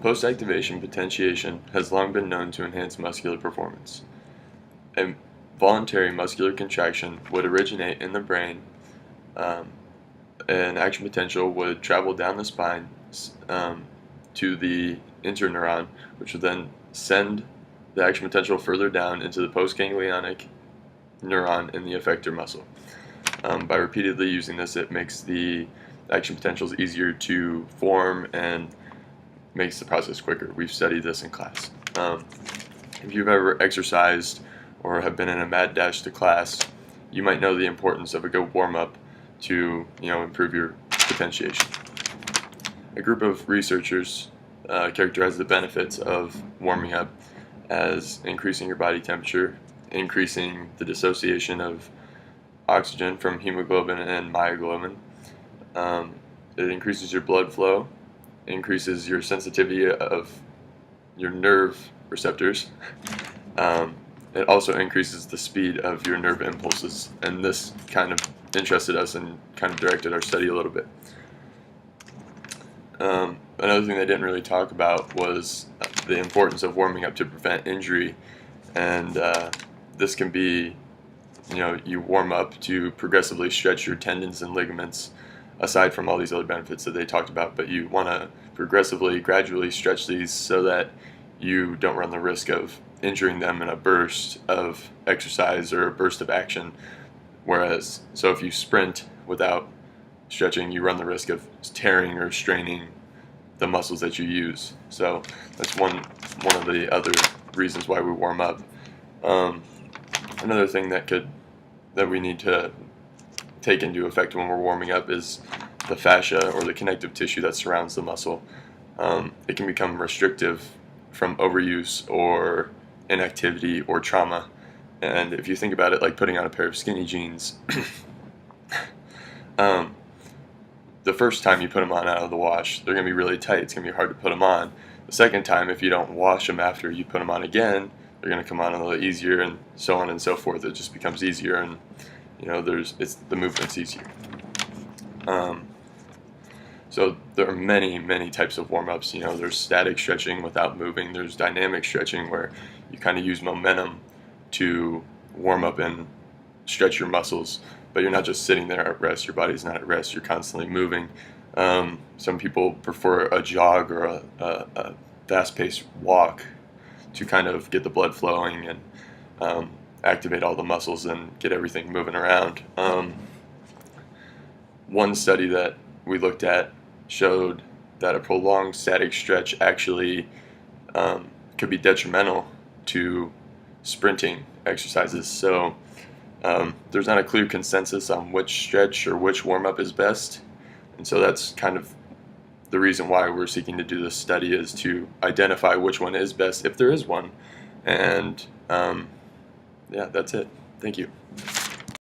Post-activation potentiation has long been known to enhance muscular performance. A voluntary muscular contraction would originate in the brain. Um, an action potential would travel down the spine to the interneuron, which would then send the action potential further down into the postganglionic neuron in the effector muscle. By repeatedly using this, it makes the action potentials easier to form and makes the process quicker. We've studied this in class. If you've ever exercised or have been in a mad dash to class, you might know the importance of a good warm-up to improve your potentiation. A group of researchers characterized the benefits of warming up as increasing your body temperature, increasing the dissociation of oxygen from hemoglobin and myoglobin. It increases your blood flow, increases your sensitivity of your nerve receptors. It also increases the speed of your nerve impulses, and this kind of interested us and kind of directed our study a little bit. Another thing they didn't really talk about was the importance of warming up to prevent injury, and this can be, you warm up to progressively stretch your tendons and ligaments, aside from all these other benefits that they talked about, but you want to progressively, gradually stretch these so that you don't run the risk of injuring them in a burst of exercise or a burst of action. So if you sprint without stretching, you run the risk of tearing or straining the muscles that you use. So that's one of the other reasons why we warm up. Another thing that we need to take into effect when we're warming up is the fascia, or the connective tissue that surrounds the muscle. It can become restrictive from overuse or inactivity or trauma. And if you think about it like putting on a pair of skinny jeans, the first time you put them on out of the wash, they're going to be really tight. It's going to be hard to put them on. The second time, if you don't wash them after you put them on again, they're going to come on a little easier, and so on and so forth. It just becomes easier, and the movement's easier. So there are many types of warm-ups. There's static stretching without moving. There's dynamic stretching where you kind of use momentum to warm up and stretch your muscles, but you're not just sitting there at rest. Your body's not at rest. You're constantly moving. Some people prefer a jog or a fast-paced walk to kind of get the blood flowing and activate all the muscles and get everything moving around. One study that we looked at showed that a prolonged static stretch actually could be detrimental to sprinting exercises. So there's not a clear consensus on which stretch or which warm-up is best, and so that's kind of the reason why we're seeking to do this study, is to identify which one is best, if there is one. And yeah, that's it. Thank you.